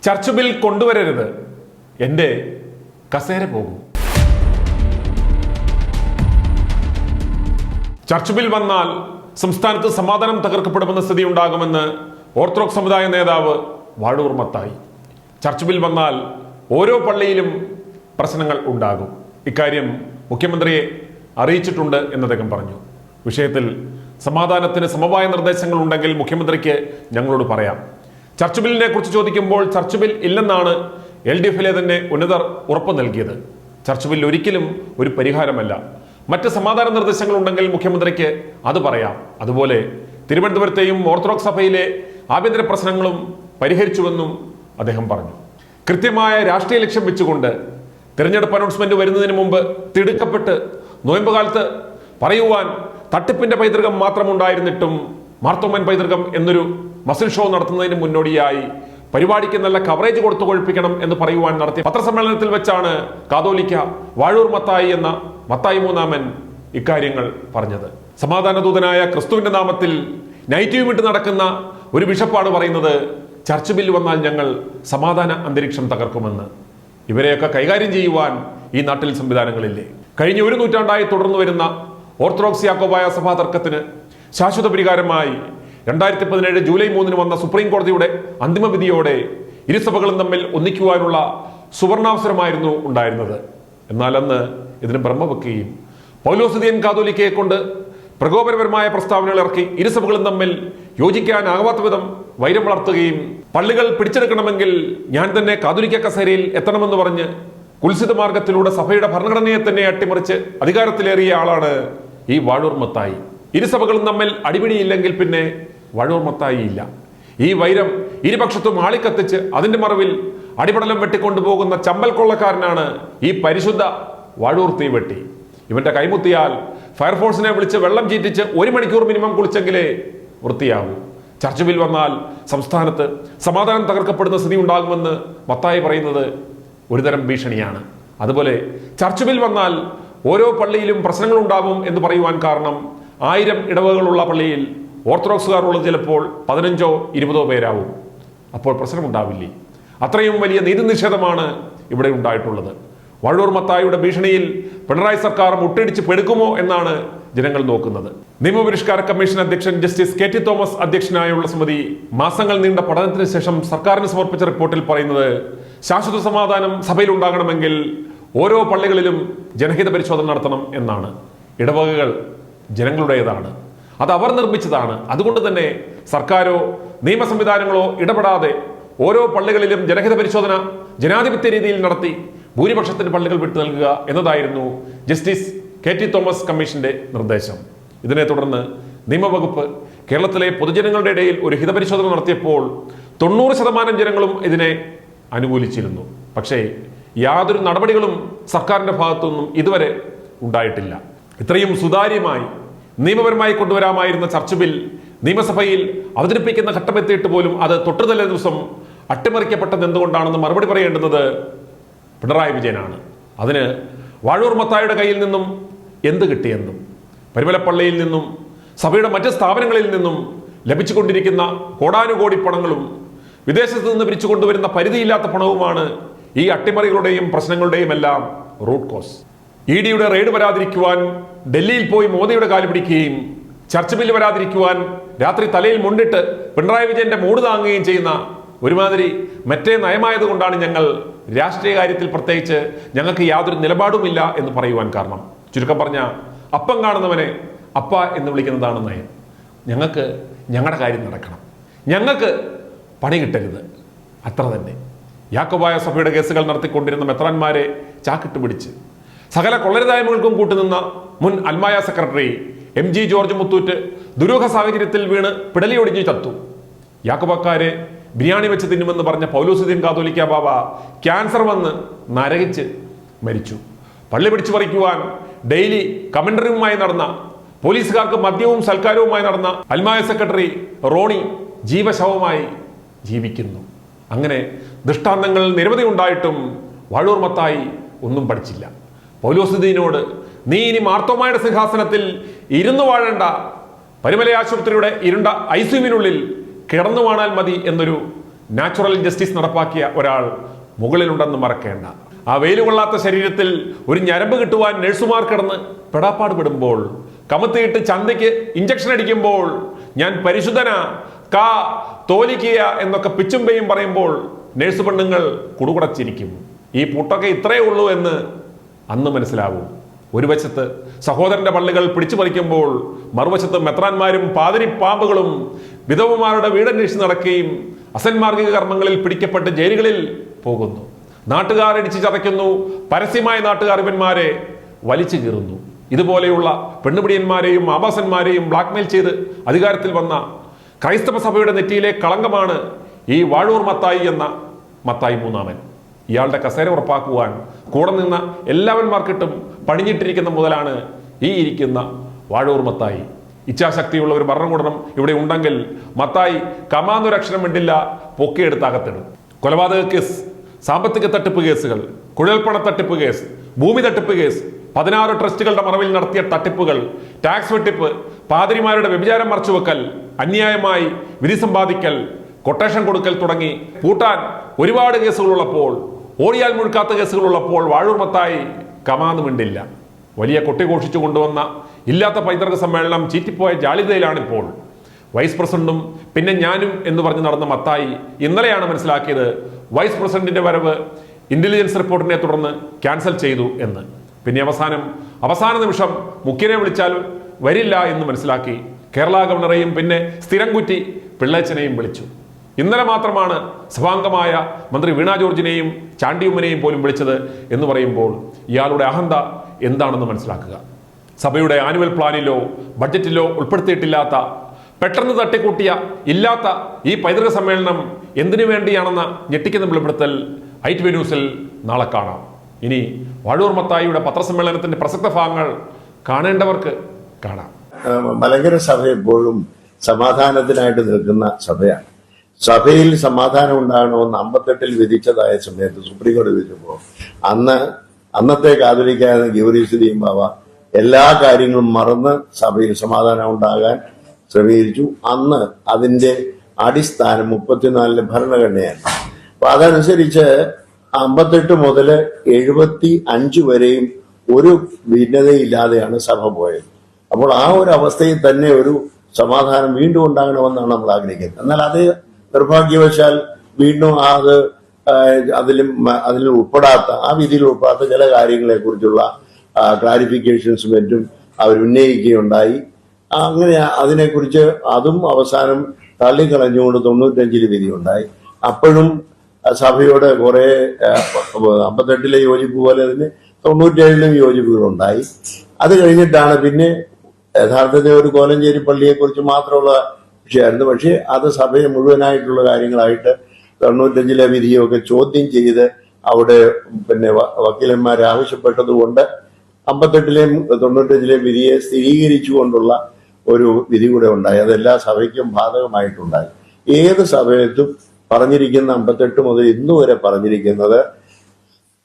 Church bill കൊണ്ടുവരരുത്, എൻ്റെ കസേര പോകും. ചർച്ച് ബിൽ വന്നാൽ സംസ്ഥാനത്ത് സമാധാനം തകർക്കപ്പെടുമെന്ന സ്ഥിതി ഉണ്ടാകുമെന്ന് ഓർത്തഡോക്സ് സമുദായ നേതാവ് വാഴൂർ മത്തായി. ചർച്ച് ബിൽ വന്നാൽ ഓരോ പള്ളിയിലും പ്രശ്നങ്ങൾ ഉണ്ടാകും. ഇക്കാര്യം മുഖ്യമന്ത്രിയെ അറിയിച്ചിട്ടുണ്ട് എന്ന് അദ്ദേഹം പറഞ്ഞു. വിഷയത്തിൽ സമാധാനത്തിന് സമവായ നിർദ്ദേശങ്ങൾ ഉണ്ടെങ്കിൽ മുഖ്യമന്ത്രിക്ക് ഞങ്ങളോട് പറയാം. ചർച്ച് ബില്ലിനെ കുറിച്ച് ചോദിക്കുമ്പോൾ ചർച്ച് ബിൽ ഇല്ലെന്നാണ് LDFിലെ തന്നെ ഉന്നതർ ഉറപ്പ് നൽകിയത്. ചർച്ച് ബിൽ ഒരിക്കലും ഒരു പരിഹാരമല്ല. മറ്റ് സമാധാന നിർദ്ദേശങ്ങൾ ഉണ്ടെങ്കിൽ മുഖ്യമന്ത്രിക്ക് അത് പറയാം. അതുപോലെ തിരുവനന്തപുരത്തെയും ഓർത്തഡോക്സ് സഭയിലെ ആഭ്യന്തര പ്രശ്നങ്ങളും പരിഹരിച്ചുവെന്നും അദ്ദേഹം പറഞ്ഞു. കൃത്യമായ രാഷ്ട്രീയ ലക്ഷ്യം വെച്ചുകൊണ്ട് തിരഞ്ഞെടുപ്പ് അനൗൺസ്മെന്റ് വരുന്നതിന് മുമ്പ് തിടുക്കപ്പെട്ട് നോയമ്പ് കാലത്ത് പറയുവാൻ തട്ടിപ്പിന്റെ പൈതൃകം മാത്രമുണ്ടായിരുന്നിട്ടും മാർത്തോമൻ പൈതൃകം എന്നൊരു മസിൽ ഷോ നടത്തുന്നതിന് മുന്നോടിയായി പരിപാടിക്ക് നല്ല കവറേജ് കൊടുത്തു കൊഴിപ്പിക്കണം എന്ന് പറയുവാൻ നടത്തിയ പത്രസമ്മേളനത്തിൽ വെച്ചാണ് കാതോലിക്ക വാഴൂർ മത്തായി എന്ന മത്തായി മൂന്നാമൻ ഇക്കാര്യങ്ങൾ പറഞ്ഞത്. സമാധാന ദൂതനായ ക്രിസ്തുവിന്റെ നാമത്തിൽ നൈറ്റിയും ഇട്ട് നടക്കുന്ന ഒരു ബിഷപ്പാണ് പറയുന്നത് ചർച്ച് ബില്ല് വന്നാൽ ഞങ്ങൾ സമാധാന അന്തരീക്ഷം തകർക്കുമെന്ന്. ഇവരെയൊക്കെ കൈകാര്യം ചെയ്യുവാൻ ഈ നാട്ടിൽ സംവിധാനങ്ങളില്ലേ? കഴിഞ്ഞ ഒരു നൂറ്റാണ്ടായി തുടർന്നു വരുന്ന ഓർത്തഡോക്സ് യാക്കോബായ സഭാ തർക്കത്തിന് ശാശ്വത പരിഹാരമായി 2017 ജൂലൈ 3 വന്ന സുപ്രീം കോടതിയുടെ അന്തിമ വിധിയോടെ ഇരുസഭകളും തമ്മിൽ ഒന്നിക്കുവാനുള്ള സുവർണാവസരമായിരുന്നു ഉണ്ടായിരുന്നത്. എന്നാൽ അന്ന് ഇതിന് ബ്രഹ്മ വെക്കുകയും പൗലോസിദിയൻ കാതോലിക്കയെ കൊണ്ട് പ്രകോപനപരമായ പ്രസ്താവനകൾ ഇറക്കി ഇരുസഭകളും തമ്മിൽ യോജിക്കാനാകാത്ത വിധം വൈരം വളർത്തുകയും പള്ളികൾ പിടിച്ചെടുക്കണമെങ്കിൽ ഞാൻ തന്നെ കാതോലിക്ക കസേരയിൽ എത്തണമെന്ന് പറഞ്ഞ് കുൽസിത മാർഗത്തിലൂടെ സഭയുടെ ഭരണഘടനയെ തന്നെ അട്ടിമറിച്ച് അധികാരത്തിലേറിയ ആളാണ് ഈ വാഴൂർ മത്തായി. ഇരുസഭകളും തമ്മിൽ അടിപിടിയില്ലെങ്കിൽ പിന്നെ വാഴൂർ മത്തായി ഇല്ല. ഈ വൈരം ഇരുപക്ഷത്തും ആളിക്കത്തിച്ച് അതിന്റെ മറവിൽ അടിപടലം വെട്ടിക്കൊണ്ടുപോകുന്ന ചമ്പൽ കൊള്ളക്കാരനാണ് ഈ പരിശുദ്ധ വാഴൂർ തീവെട്ടി. ഇവന്റെ കൈമുത്തിയാൽ ഫയർഫോഴ്സിനെ വിളിച്ച് വെള്ളം ചീറ്റിച്ച് 1 മണിക്കൂർ മിനിമം കുളിച്ചെങ്കിലേ വൃത്തിയാകൂ. ചർച്ച് ബിൽ വന്നാൽ സംസ്ഥാനത്ത് സമാധാനം തകർക്കപ്പെടുന്ന സ്ഥിതി ഉണ്ടാകുമെന്ന് മത്തായി പറയുന്നത് ഒരുതരം ഭീഷണിയാണ്. അതുപോലെ ചർച്ച് ബിൽ വന്നാൽ ഓരോ പള്ളിയിലും പ്രശ്നങ്ങൾ ഉണ്ടാകും എന്ന് പറയുവാൻ കാരണം 1000 ഇടവകളുള്ള പള്ളിയിൽ ഓർത്തഡോക്സുകാർ ഉള്ളത് ചിലപ്പോൾ 15ഓ 20ഓ പേരാവും. അപ്പോൾ പ്രശ്നമുണ്ടാവില്ലേ? അത്രയും വലിയ നീതി നിഷേധമാണ് ഇവിടെ ഉണ്ടായിട്ടുള്ളത്. വാഴൂർ മത്തായിയുടെ ഭീഷണിയിൽ പിണറായി സർക്കാർ മുട്ടടിച്ച് പെടുക്കുമോ എന്നാണ് ജനങ്ങൾ നോക്കുന്നത്. നിയമപരിഷ്കാര കമ്മീഷൻ അധ്യക്ഷൻ ജസ്റ്റിസ് KT തോമസ് അധ്യക്ഷനായുള്ള സമിതി മാസങ്ങൾ നീണ്ട പഠനത്തിന് ശേഷം സർക്കാരിന് സമർപ്പിച്ച റിപ്പോർട്ടിൽ പറയുന്നത് ശാശ്വത സമാധാനം സഭയിൽ ഉണ്ടാകണമെങ്കിൽ ഓരോ പള്ളികളിലും ജനഹിത പരിശോധന നടത്തണം എന്നാണ്. ഇടവകകൾ ജനങ്ങളുടേതാണ്, അത് അവർ നിർമ്മിച്ചതാണ്. അതുകൊണ്ട് തന്നെ സർക്കാരോ നിയമ സംവിധാനങ്ങളോ ഇടപെടാതെ ഓരോ പള്ളികളിലും ജനഹിത പരിശോധന ജനാധിപത്യ രീതിയിൽ നടത്തി ഭൂരിപക്ഷത്തിന് പള്ളികൾ വിട്ടു നൽകുക എന്നതായിരുന്നു ജസ്റ്റിസ് KT തോമസ് കമ്മീഷന്റെ നിർദ്ദേശം. ഇതിനെ തുടർന്ന് നിയമവകുപ്പ് കേരളത്തിലെ പൊതുജനങ്ങളുടെ ഇടയിൽ ഒരു ഹിതപരിശോധന നടത്തിയപ്പോൾ 90% ജനങ്ങളും ഇതിനെ അനുകൂലിച്ചിരുന്നു. പക്ഷേ യാതൊരു നടപടികളും സർക്കാരിന്റെ ഭാഗത്തുനിന്നും ഇതുവരെ ഉണ്ടായിട്ടില്ല. ഇത്രയും സുതാര്യമായി നിയമപരമായി കൊണ്ടുവരാമായിരുന്ന ചർച്ച് ബിൽ നിയമസഭയിൽ അവതരിപ്പിക്കുന്ന ഘട്ടമെത്തിയിട്ട് പോലും അത് തൊട്ടുതലേ ദിവസം അട്ടിമറിക്കപ്പെട്ടത് എന്തുകൊണ്ടാണെന്ന് മറുപടി പറയേണ്ടുന്നത് പിണറായി വിജയനാണ്. അതിന് വാഴൂർ മത്തായിയുടെ കയ്യിൽ നിന്നും എന്ത് കിട്ടിയെന്നും പരിമലപ്പള്ളിയിൽ നിന്നും സഭയുടെ മറ്റ് സ്ഥാപനങ്ങളിൽ നിന്നും ലഭിച്ചുകൊണ്ടിരിക്കുന്ന കോടാനുകോടി പണങ്ങളും വിദേശത്ത് നിന്ന് പിരിച്ചു കൊണ്ടുവരുന്ന പരിധിയില്ലാത്ത പണവുമാണ് ഈ അട്ടിമറികളുടെയും പ്രശ്നങ്ങളുടെയും എല്ലാം റൂട്ട് കോസ്. EDയുടെ റെയ്ഡ് വരാതിരിക്കുവാൻ ഡൽഹിയിൽ പോയി മോദിയുടെ കാല് പിടിക്കുകയും ചർച്ച് ബില്ല് വരാതിരിക്കുവാൻ രാത്രി തലയിൽ മുണ്ടിട്ട് പിണറായി വിജയന്റെ മൂട് താങ്ങുകയും ചെയ്യുന്ന ഒരുമാതിരി മറ്റേ നയമായതുകൊണ്ടാണ് ഞങ്ങൾ രാഷ്ട്രീയ കാര്യത്തിൽ പ്രത്യേകിച്ച് ഞങ്ങൾക്ക് യാതൊരു നിലപാടുമില്ല എന്ന് പറയുവാൻ കാരണം. ചുരുക്കം പറഞ്ഞ അപ്പം കാണുന്നവനെ അപ്പ എന്ന് വിളിക്കുന്നതാണ് നയം. ഞങ്ങൾക്ക് ഞങ്ങളുടെ കാര്യം നടക്കണം, ഞങ്ങൾക്ക് പണി കിട്ടരുത്, അത്ര തന്നെ. യാക്കോബായ സഭയുടെ കേസുകൾ നടത്തിക്കൊണ്ടിരുന്ന മെത്രാന്മാരെ ചാക്കിട്ട് പിടിച്ച് സകല കൊള്ളരുതായ്മകൾക്കും കൂട്ടുനിന്ന മുൻ അൽമായ സെക്രട്ടറി MG ജോർജ് മുത്തൂറ്റ് ദുരൂഹ സാഹചര്യത്തിൽ വീണ് പിടലിയൊടിഞ്ഞ് ചത്തു. യാക്കോബക്കാരെ ബിരിയാണി വെച്ച് തിന്നുമെന്ന് പറഞ്ഞ പൗലോസിദിയൻ കാതോലിക്ക ബാബ ക്യാൻസർ വന്ന് നരകിച്ച് മരിച്ചു. പള്ളി പിടിച്ചു പറിക്കുവാൻ ഡെയിലി കമന്ററിയുമായി നടന്ന, പോലീസുകാർക്ക് മദ്യവും സൽക്കാരവുമായി നടന്ന അൽമായ സെക്രട്ടറി റോണി ജീവശവമായി ജീവിക്കുന്നു. അങ്ങനെ ദൃഷ്ടാന്തങ്ങൾ നിരവധി ഉണ്ടായിട്ടും വാഴൂർ മത്തായി ഒന്നും പഠിച്ചില്ല. പൗലോസിദീനോട് നീ ഇനി മാർത്തോമായുടെ സിംഹാസനത്തിൽ ഇരുന്നു വാഴേണ്ട, പരിമല ആശുപത്രിയുടെ ഇരുണ്ട ICUവിനുള്ളിൽ കിടന്നു വാണാൽ മതി എന്നൊരു നാച്ചുറൽ ജസ്റ്റിസ് നടപ്പാക്കിയ ഒരാൾ മുകളിലുണ്ടെന്ന് മറക്കേണ്ട. ആ വെയിൽ കൊള്ളാത്ത ശരീരത്തിൽ ഒരു ഞരമ്പ് കിട്ടുവാൻ നഴ്സുമാർ കിടന്ന് പെടാപ്പാട് പെടുമ്പോൾ, കമത്തിയിട്ട് ചന്തയ്ക്ക് ഇഞ്ചക്ഷൻ അടിക്കുമ്പോൾ, ഞാൻ പരിശുദ്ധന കാ തോലിക്കുക എന്നൊക്കെ പിച്ചും പെയ്യും പറയുമ്പോൾ നഴ്സ് പെണ്ണുങ്ങൾ കുടുകുടച്ചിരിക്കും. ഈ പുട്ടൊക്കെ ഇത്രയേ ഉള്ളൂ എന്ന് അന്ന് മനസ്സിലാവും. ഒരു വശത്ത് സഹോദരന്റെ പള്ളികൾ പിടിച്ചു പറിക്കുമ്പോൾ, മറുവശത്ത് മെത്രാന്മാരും പാതിരി പാമ്പുകളും വിധവമാരുടെ വീടന്വേഷിച്ച് നടക്കുകയും അസന്മാർഗിക കർമ്മങ്ങളിൽ പിടിക്കപ്പെട്ട് ജയിലുകളിൽ പോകുന്നു. നാട്ടുകാരടിച്ച് ചതയ്ക്കുന്നു, പരസ്യമായ നാട്ടുകാർ ഇവന്മാരെ വലിച്ചു കീറുന്നു. ഇതുപോലെയുള്ള പെണ്ണുപിടിയന്മാരെയും ആഭാസന്മാരെയും ബ്ലാക്ക്മെയിൽ ചെയ്ത് അധികാരത്തിൽ വന്ന ക്രൈസ്തവ സഭയുടെ നെറ്റിയിലെ കളങ്കമാണ് ഈ വാഴൂർ മത്തായി എന്ന മത്തായി മൂന്നാമൻ. ഇയാളുടെ കസേര ഉറപ്പാക്കുവാൻ കൂടെ നിന്ന എല്ലാവന്മാർക്കിട്ടും പണിഞ്ഞിട്ടിരിക്കുന്ന മുതലാണ് ഈ ഇരിക്കുന്ന വാഴൂർ മത്തായി. ഇച്ഛാശക്തിയുള്ള ഒരു ഭരണകൂടം ഇവിടെ ഉണ്ടെങ്കിൽ മത്തായി കമാന്നൊരക്ഷരം വേണ്ടില്ല പൊക്കിയെടുത്ത് അകത്തിടും. കൊലപാതക കേസ്, സാമ്പത്തിക തട്ടിപ്പ് കേസുകൾ, കുഴൽപ്പണ തട്ടിപ്പ് കേസ്, ഭൂമി തട്ടിപ്പ് കേസ്, 16 ട്രസ്റ്റുകളുടെ മറവിൽ നടത്തിയ തട്ടിപ്പുകൾ, ടാക്സ് വെട്ടിപ്പ്, പാതിരിമാരുടെ വ്യഭിചാരം മറച്ചുവെക്കൽ, അന്യായമായി വിധി സമ്പാദിക്കൽ, കൊട്ടേഷൻ കൊടുക്കൽ തുടങ്ങി പൂട്ടാൻ ഒരുപാട് കേസുകളുള്ളപ്പോൾ, ഓടിയാൽ മുഴുക്കാത്ത കേസുകളുള്ളപ്പോൾ വാഴൂർ മത്തായി കമാന്ന് മിണ്ടില്ല. വലിയ കൊട്ടിഘോഷിച്ചു കൊണ്ടുവന്ന ഇല്ലാത്ത പൈതൃക സമ്മേളനം ചീറ്റിപ്പോയ ജാളിതയിലാണിപ്പോൾ. വൈസ് പ്രസിഡന്റും പിന്നെ ഞാനും എന്ന് പറഞ്ഞ് നടന്ന മത്തായി ഇന്നലെയാണ് മനസ്സിലാക്കിയത് വൈസ് പ്രസിഡന്റിന്റെ വരവ് ഇന്റലിജൻസ് റിപ്പോർട്ടിനെ തുടർന്ന് ക്യാൻസൽ ചെയ്തു എന്ന്. പിന്നെ അവസാന നിമിഷം മുഖ്യനെ വിളിച്ചാൽ വരില്ല എന്ന് മനസ്സിലാക്കി കേരള ഗവർണറെയും പിന്നെ സ്ഥിരം കുറ്റി പിള്ളേച്ചനെയും വിളിച്ചു. ഇന്നലെ മാത്രമാണ് സഭാംഗമായ മന്ത്രി വീണ ജോർജിനെയും ചാണ്ടിയുമ്മനെയും പോലും വിളിച്ചത് എന്ന് പറയുമ്പോൾ ഇയാളുടെ അഹന്ത എന്താണെന്ന് മനസ്സിലാക്കുക. സഭയുടെ ആനുവൽ പ്ലാനിലോ ബഡ്ജറ്റിലോ ഉൾപ്പെടുത്തിയിട്ടില്ലാത്ത, പെട്ടെന്ന് തട്ടിക്കൂട്ടിയ ഇല്ലാത്ത ഈ പൈതൃക സമ്മേളനം എന്തിനു വേണ്ടിയാണെന്ന ഞെട്ടിക്കുന്ന വെളിപ്പെടുത്തൽ ITV ന്യൂസിൽ നാളെ കാണാം. ഇനി വാഴൂർ മത്തായിയുടെ പത്രസമ്മേളനത്തിന്റെ പ്രസക്ത ഭാഗങ്ങൾ കാണേണ്ടവർക്ക് കാണാം. മലങ്കര സഭ എപ്പോഴും സമാധാനത്തിനായിട്ട് നിൽക്കുന്ന സഭയാണ്. സഭയിൽ സമാധാനം ഉണ്ടാകണമെന്ന് 58 വിധിച്ചതായ സമയത്ത് സുപ്രീം കോടതി വിധിച്ചപ്പോൾ അന്നത്തെ കാതോലിക്കായ ഗീവർഗീസ് ദീമാവ എല്ലാ കാര്യങ്ങളും മറന്ന് സഭയിൽ സമാധാനം ഉണ്ടാകാൻ ക്രമീകരിച്ചു. അന്ന് അതിന്റെ അടിസ്ഥാനം 34 ഭരണഘടനയാണ്. അപ്പൊ അതനുസരിച്ച് 58 മുതൽ 75 വരെയും ഒരു ഭിന്നതയില്ലാതെയാണ് സഭ പോയത്. അപ്പോൾ ആ ഒരു അവസ്ഥയിൽ തന്നെ ഒരു സമാധാനം വീണ്ടും ഉണ്ടാകണമെന്നാണ് നമ്മൾ ആഗ്രഹിക്കുന്നത്. എന്നാൽ അത് നിർഭാഗ്യവശാൽ വീണ്ടും അതിൽ ഉൾപ്പെടാത്ത, ആ വിധിയിൽ ഉൾപ്പെടാത്ത ചില കാര്യങ്ങളെ കുറിച്ചുള്ള ക്ലാരിഫിക്കേഷൻസും മറ്റും അവർ ഉന്നയിക്കുകയുണ്ടായി. അങ്ങനെ അതിനെക്കുറിച്ച് അതും അവസാനം തള്ളിക്കളഞ്ഞുകൊണ്ട് 95 വിധിയുണ്ടായി. അപ്പോഴും സഭയോട് കുറെ 58 യോജിപ്പ് പോലെ തന്നെ 97 യോജിപ്പുകളുണ്ടായി. അത് കഴിഞ്ഞിട്ടാണ് പിന്നെ യഥാർത്ഥത്തിൽ ഒരു കോലഞ്ചേരി പള്ളിയെ കുറിച്ച് മാത്രമുള്ള വിഷയമായിരുന്നു. പക്ഷേ അത് സഭയെ മുഴുവനായിട്ടുള്ള കാര്യങ്ങളായിട്ട് 95 വിധിയൊക്കെ ചോദ്യം ചെയ്ത് അവിടെ പിന്നെ വക്കീലന്മാർ ആവശ്യപ്പെട്ടതുകൊണ്ട് 58 95 വിധിയെ സ്ഥിരീകരിച്ചുകൊണ്ടുള്ള ഒരു വിധി കൂടെ ഉണ്ടായി. അതെല്ലാ സഭയ്ക്കും ബാധകമായിട്ടുണ്ടായി. ഏത് സഭയത്തും പറഞ്ഞിരിക്കുന്ന 58 മുതൽ ഇന്നു വരെ പറഞ്ഞിരിക്കുന്നത്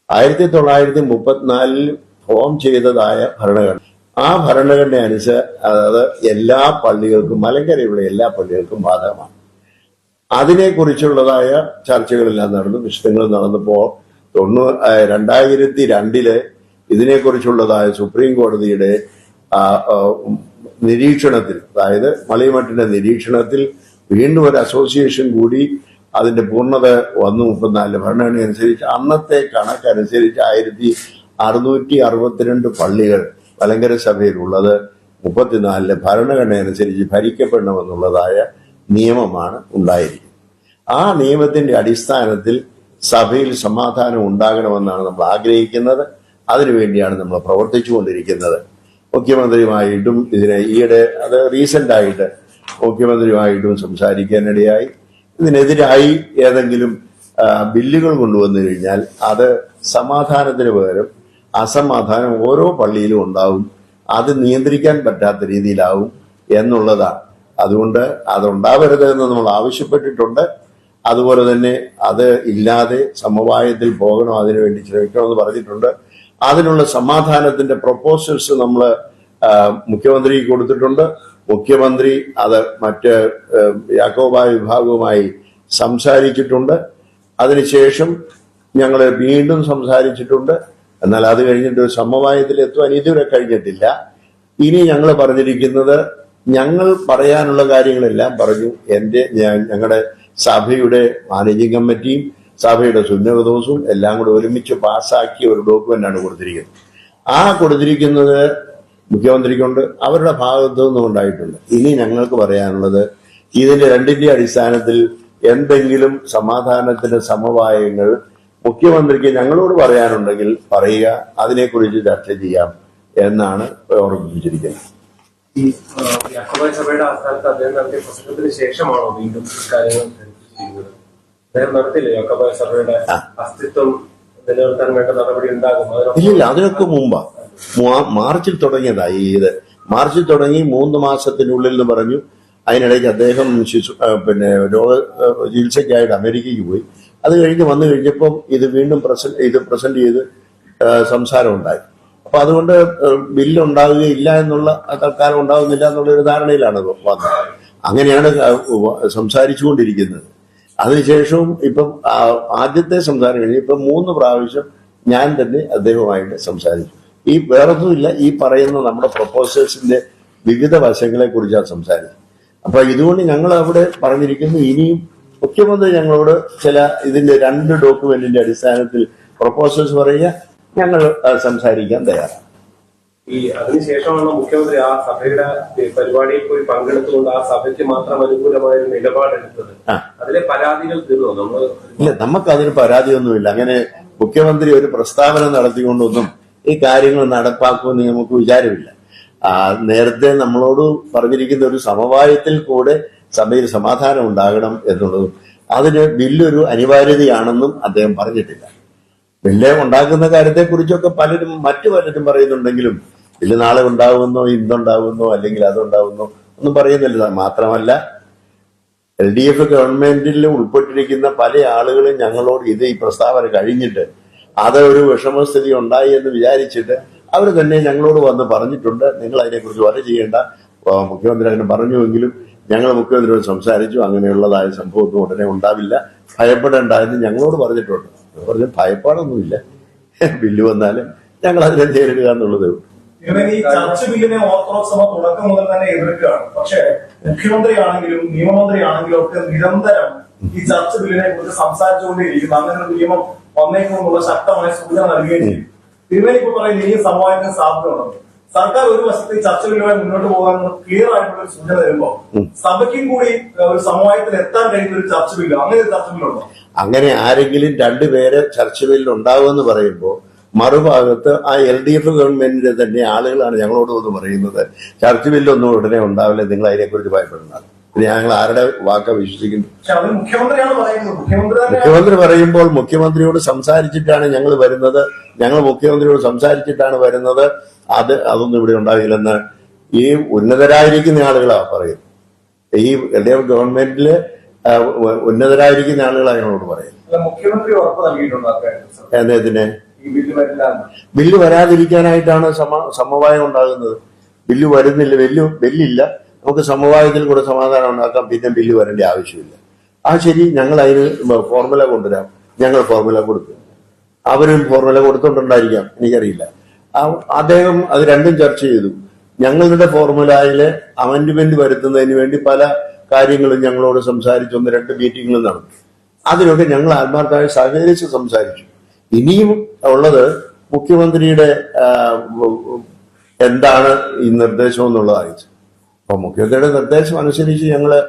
1934 ഫോം ചെയ്തതായ ഭരണഘടന, ആ ഭരണഘടന അനുസരിച്ച് അതായത് എല്ലാ പള്ളികൾക്കും, മലങ്കരയുള്ള എല്ലാ പള്ളികൾക്കും ബാധകമാണ്. അതിനെക്കുറിച്ചുള്ളതായ ചർച്ചകളെല്ലാം നടന്നു, വിശദങ്ങൾ നടന്നപ്പോ 2002 ഇതിനെക്കുറിച്ചുള്ളതായ സുപ്രീം കോടതിയുടെ നിരീക്ഷണത്തിൽ, അതായത് മളിമഠിന്റെ നിരീക്ഷണത്തിൽ വീണ്ടും ഒരു അസോസിയേഷൻ കൂടി അതിന്റെ പൂർണ്ണത വന്നു. 34 ഭരണഘടന അനുസരിച്ച് അന്നത്തെ കണക്കനുസരിച്ച് 1662 പള്ളികൾ മലങ്കര സഭയിലുള്ളത് 34 ഭരണഘടന അനുസരിച്ച് ഭരിക്കപ്പെടണമെന്നുള്ളതായ നിയമമാണ് ഉണ്ടായിരിക്കുന്നത്. ആ നിയമത്തിന്റെ അടിസ്ഥാനത്തിൽ സഭയിൽ സമാധാനം ഉണ്ടാകണമെന്നാണ് നമ്മൾ ആഗ്രഹിക്കുന്നത്. അതിനുവേണ്ടിയാണ് നമ്മൾ പ്രവർത്തിച്ചുകൊണ്ടിരിക്കുന്നത്. മുഖ്യമന്ത്രിയുമായിട്ടും ഈയിടെ അത് റീസെന്റ് ആയിട്ട് മുഖ്യമന്ത്രിയുമായിട്ടും സംസാരിക്കാനിടയായി. ഇതിനെതിരായി ഏതെങ്കിലും ബില്ലുകൾ കൊണ്ടുവന്നു കഴിഞ്ഞാൽ അത് സമാധാനത്തിന് പകരം അസമാധാനം ഓരോ പള്ളിയിലും ഉണ്ടാവും. അത് നിയന്ത്രിക്കാൻ പറ്റാത്ത രീതിയിലാവും എന്നുള്ളതാണ്. അതുകൊണ്ട് അതുണ്ടാവരുത് എന്ന് നമ്മൾ ആവശ്യപ്പെട്ടിട്ടുണ്ട്. അതുപോലെ തന്നെ അത് ഇല്ലാതെ സമവായത്തിൽ പോകണം, അതിനുവേണ്ടി ശ്രമിക്കണമെന്ന് പറഞ്ഞിട്ടുണ്ട്. അതിനുള്ള സമാധാനത്തിന്റെ പ്രൊപ്പോസൽസ് നമ്മൾ മുഖ്യമന്ത്രിക്ക് കൊടുത്തിട്ടുണ്ട്. മുഖ്യമന്ത്രി അത് മറ്റ് യാക്കോബായ വിഭാഗവുമായി സംസാരിച്ചിട്ടുണ്ട്. അതിനുശേഷം ഞങ്ങൾ വീണ്ടും സംസാരിച്ചിട്ടുണ്ട്. എന്നാൽ അത് കഴിഞ്ഞിട്ട് ഒരു സമവായത്തിൽ എത്തുവാൻ ഇതുവരെ കഴിഞ്ഞിട്ടില്ല. ഇനി ഞങ്ങൾ പറഞ്ഞിരിക്കുന്നത്, ഞങ്ങൾ പറയാനുള്ള കാര്യങ്ങളെല്ലാം പറഞ്ഞു. ഞങ്ങളുടെ സഭയുടെ മാനേജിംഗ് കമ്മിറ്റിയും സഭയുടെ സുന്നതദോസും എല്ലാം കൂടെ ഒരുമിച്ച് പാസ്സാക്കിയ ഒരു ഡോക്യുമെന്റാണ് കൊടുത്തിരിക്കുന്നത്. ആ കൊടുത്തിരിക്കുന്നത് മുഖ്യമന്ത്രിക്കുണ്ട്, അവരുടെ ഭാഗത്തു നിന്നും ഉണ്ടായിട്ടുണ്ട്. ഇനി ഞങ്ങൾക്ക് പറയാനുള്ളത്, ഇതിന്റെ രണ്ടിന്റെ അടിസ്ഥാനത്തിൽ എന്തെങ്കിലും സമാധാനത്തിന്റെ സമവായങ്ങൾ മുഖ്യമന്ത്രിക്ക് ഞങ്ങളോട് പറയാനുണ്ടെങ്കിൽ പറയുക, അതിനെക്കുറിച്ച് ചർച്ച ചെയ്യാം എന്നാണ് ഓർമ്മിപ്പിച്ചിരിക്കുന്നത്. ഈ യാക്കോബായ സഭയുടെ ആസ്ഥാനത്ത് അദ്ദേഹം നടത്തിയ പ്രസംഗത്തിന് ശേഷമാണോ വീണ്ടും കാര്യങ്ങൾ ധരിപ്പിച്ചിരിക്കുന്നത്? അദ്ദേഹം നടത്തിയില്ലേ യാക്കോബായ സഭയുടെ അസ്തിത്വം നിലനിർത്താൻ വേണ്ട നടപടി ഉണ്ടാകും? ഇല്ല, അതിനൊക്കെ മുമ്പാ മാർച്ചിൽ തുടങ്ങിയതായി. മാർച്ചിൽ തുടങ്ങി 3 മാസത്തിനുള്ളിൽ എന്ന് പറഞ്ഞു. അതിനിടയ്ക്ക് അദ്ദേഹം രോഗ ചികിത്സയ്ക്കായിട്ട് അമേരിക്കയ്ക്ക് പോയി. അത് കഴിഞ്ഞ് വന്നു കഴിഞ്ഞപ്പം ഇത് വീണ്ടും പ്രസന്റ് ചെയ്ത് സംസാരം ഉണ്ടായി. അപ്പൊ അതുകൊണ്ട് ബില്ല് ഉണ്ടാവുകയില്ല എന്നുള്ള, തൽക്കാലം ഉണ്ടാവുന്നില്ല എന്നുള്ള ഒരു ധാരണയിലാണ് വന്നത്. അങ്ങനെയാണ് സംസാരിച്ചുകൊണ്ടിരിക്കുന്നത്. അതിനുശേഷവും ഇപ്പം ആദ്യത്തെ സംസാരം കഴിഞ്ഞ് ഇപ്പം 3 പ്രാവശ്യം ഞാൻ തന്നെ അദ്ദേഹവുമായിട്ട് സംസാരിച്ചു. ഈ വേറൊന്നുമില്ല, ഈ പറയുന്ന നമ്മുടെ പ്രൊപ്പോസൽസിന്റെ വിവിധ വശങ്ങളെ കുറിച്ചാണ് സംസാരിച്ചത്. അപ്പൊ ഇതുകൊണ്ട് ഞങ്ങൾ അവിടെ പറഞ്ഞിരിക്കുന്നു, ഇനിയും മുഖ്യമന്ത്രി ഞങ്ങളോട് ഇതിന്റെ 2 ഡോക്യുമെന്റിന്റെ അടിസ്ഥാനത്തിൽ പ്രൊപ്പോസൽസ് പറയുക, ഞങ്ങൾ സംസാരിക്കാൻ തയ്യാറാണ്. ഈ അതിനുശേഷമാണ് മുഖ്യമന്ത്രി ആ സഭയുടെ പരിപാടിയിൽ പോയി പങ്കെടുത്തുകൊണ്ട് ആ സഭയ്ക്ക് മാത്രം അനുകൂലമായ ഒരു നിലപാടെടുത്തത്. അതിലെ പരാതികൾ തീർന്നു? ഇല്ല, നമുക്ക് അതിന് പരാതിയൊന്നുമില്ല. അങ്ങനെ മുഖ്യമന്ത്രി ഒരു പ്രസ്താവന നടത്തിക്കൊണ്ടൊന്നും ഈ കാര്യങ്ങൾ നടപ്പാക്കുമെന്ന് നമുക്ക് വിചാരമില്ല. നേരത്തെ നമ്മളോട് പറഞ്ഞിരിക്കുന്ന ഒരു സമവായത്തിൽ കൂടെ സഭയിൽ സമാധാനം ഉണ്ടാകണം എന്നുള്ളതും അതിന് ബില്ലൊരു അനിവാര്യതയാണെന്നും അദ്ദേഹം പറഞ്ഞിട്ടില്ല. ബില്ല് ഉണ്ടാക്കുന്ന കാര്യത്തെക്കുറിച്ചൊക്കെ മറ്റു പലരും പറയുന്നുണ്ടെങ്കിലും ബില്ല് നാളെ ഉണ്ടാകുമെന്നോ ഇന്നുണ്ടാകുമെന്നോ അല്ലെങ്കിൽ അതുണ്ടാകുമെന്നോ ഒന്നും പറയുന്നില്ല. മാത്രമല്ല, LDF ഗവൺമെന്റിൽ ഉൾപ്പെട്ടിരിക്കുന്ന പല ആളുകളും ഞങ്ങളോട് ഈ പ്രസ്താവന കഴിഞ്ഞിട്ട് അതൊരു വിഷമസ്ഥിതി ഉണ്ടായി എന്ന് വിചാരിച്ചിട്ട് അവർ തന്നെ ഞങ്ങളോട് വന്ന് പറഞ്ഞിട്ടുണ്ട്, നിങ്ങൾ അതിനെക്കുറിച്ച് വരെ ചെയ്യേണ്ട, മുഖ്യമന്ത്രി അങ്ങനെ പറഞ്ഞുവെങ്കിലും ഞങ്ങൾ മുഖ്യമന്ത്രിയോട് സംസാരിച്ചു, അങ്ങനെയുള്ളതായ സംഭവമൊന്നും ഉടനെ ഉണ്ടാവില്ല, ഭയപ്പെടേണ്ട എന്ന് ഞങ്ങളോട് പറഞ്ഞിട്ടുണ്ട്. പറഞ്ഞ ഭയപ്പാടൊന്നുമില്ല, ബില്ല് വന്നാലും ഞങ്ങൾ അതിനെ നേരിടുക എന്നുള്ളതേ ഉള്ളൂ. ഈ ചർച്ച് ബില്ലിനെ ഓർത്തഡോക്സ് സഭ തുടക്കം മുതൽ തന്നെ എതിർക്കുകയാണ്. പക്ഷേ മുഖ്യമന്ത്രിയാണെങ്കിലും നിയമമന്ത്രിയാണെങ്കിലും ഒക്കെ നിരന്തരം ഈ ചർച്ച് ബില്ലിനെ കുറിച്ച് സംസാരിച്ചുകൊണ്ടേയിരിക്കുന്നു. അങ്ങനെ ഒരു നിയമം വന്നേക്കുമെന്നുള്ള ശക്തമായ സൂചന നൽകുകയും ചെയ്യും. തിരുമേനി ഇപ്പോൾ പറയുന്നത് ഈ സമവായത്തിന് സാധ്യതയുണ്ട്. സർക്കാർ ഒരു വശത്ത് ചർച്ച ബില്ലുമായി മുന്നോട്ട് പോകാൻ ക്ലിയർ ആയിട്ടുള്ള ഒരു സൂചന തരുമ്പോൾ സഭയ്ക്കും കൂടി ഒരു സമവായത്തിൽ എത്താൻ കഴിയുന്ന ഒരു ചർച്ച ബില്ല്, അങ്ങനെ ഒരു ചർച്ച ബില്ലുണ്ടോ? അങ്ങനെ ആരെങ്കിലും 2 പേര് ചർച്ച ബില്ല് ഉണ്ടാവുമെന്ന് പറയുമ്പോൾ മറുഭാഗത്ത് ആ LDF ഗവൺമെന്റിന്റെ തന്നെ ആളുകളാണ് ഞങ്ങളോട് വന്ന് പറയുന്നത്, ചർച്ച ബില്ലൊന്നും ഉടനെ ഉണ്ടാവില്ല, നിങ്ങൾ അതിനെക്കുറിച്ച് ഭയപ്പെടുന്നത്. പിന്നെ ഞങ്ങൾ ആരുടെ വാക്ക വിശ്വസിക്കുന്നു? മുഖ്യമന്ത്രി പറയുമ്പോൾ മുഖ്യമന്ത്രിയോട് സംസാരിച്ചിട്ടാണ് ഞങ്ങൾ വരുന്നത്, ഞങ്ങൾ മുഖ്യമന്ത്രിയോട് സംസാരിച്ചിട്ടാണ് വരുന്നത്, അതൊന്നും ഇവിടെ ഉണ്ടാകില്ലെന്ന് ഈ ഉന്നതരായിരിക്കുന്ന ആളുകളാണ് പറയുന്നത്. ഈ LDF ഗവൺമെന്റില് ഉന്നതരായിരിക്കുന്ന ആളുകളാണ് ഞങ്ങളോട് പറയുന്നത്. മുഖ്യമന്ത്രി ഉറപ്പ് നൽകിയിട്ടുണ്ട് എന്നതിന് ബില്ല് വരാതിരിക്കാനായിട്ടാണ് സമവായം ഉണ്ടാകുന്നത്. ബില്ല് വരുന്നില്ല, ബില്ലില്ല, നമുക്ക് സമവായത്തിൽ കൂടെ സമാധാനം ഉണ്ടാക്കാം, പിന്നെ ബില്ല് വരേണ്ട ആവശ്യമില്ല. ശരി, ഞങ്ങൾ അതിന് ഫോർമുല കൊണ്ടുവരാം. ഞങ്ങൾ ഫോർമുല കൊടുത്തു, അവരും ഫോർമുല കൊടുത്തോണ്ടുണ്ടായിരിക്കാം, എനിക്കറിയില്ല. അദ്ദേഹം അത് രണ്ടും ചർച്ച ചെയ്തു. ഞങ്ങളുടെ ഫോർമുലയില് അമെന്റ്മെന്റ് വരുത്തുന്നതിന് വേണ്ടി പല കാര്യങ്ങളും ഞങ്ങളോട് സംസാരിച്ചു, 1-2 മീറ്റിങ്ങുകൾ നടന്നു. അതിനൊക്കെ ഞങ്ങൾ ആത്മാർത്ഥമായി സഹകരിച്ച് സംസാരിച്ചു. ഇനിയും ഉള്ളത് മുഖ്യമന്ത്രിയുടെ എന്താണ് ഈ നിർദ്ദേശം എന്നുള്ളതായി. അപ്പൊ മുഖ്യമന്ത്രിയുടെ നിർദ്ദേശം അനുസരിച്ച് ഞങ്ങള്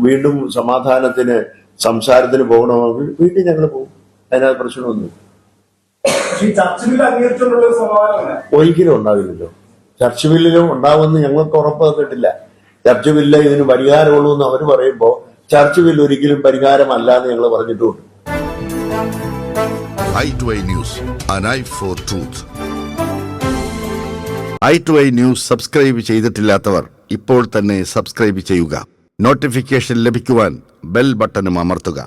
വീണ്ടും സമാധാനത്തിന് സംസാരത്തിന് പോകണമെങ്കിൽ വീണ്ടും ഞങ്ങൾ പോകും. അതിനകത്ത് പ്രശ്നമൊന്നും ഒരിക്കലും ഉണ്ടാവില്ലല്ലോ. ചർച്ച് ബില്ലിലും ഉണ്ടാവുമെന്ന് ഞങ്ങൾക്ക് ഉറപ്പ് തന്നിട്ടില്ല. ചർച്ച് ബില്ല് ഇതിന് പരിഹാരമുള്ളൂ എന്ന് അവർ പറയുമ്പോൾ ചർച്ച് ബില്ല് ഒരിക്കലും പരിഹാരമല്ല എന്ന് ഞങ്ങൾ പറഞ്ഞിട്ടുണ്ട്. i2i News, an eye for truth. i2i News subscribe ചെയ്തിട്ടില്ലാത്തവർ ഇപ്പോൾ തന്നെ സബ്സ്ക്രൈബ് ചെയ്യുക. നോട്ടിഫിക്കേഷൻ ലഭിക്കുവാൻ ബെൽ ബട്ടണും അമർത്തുക.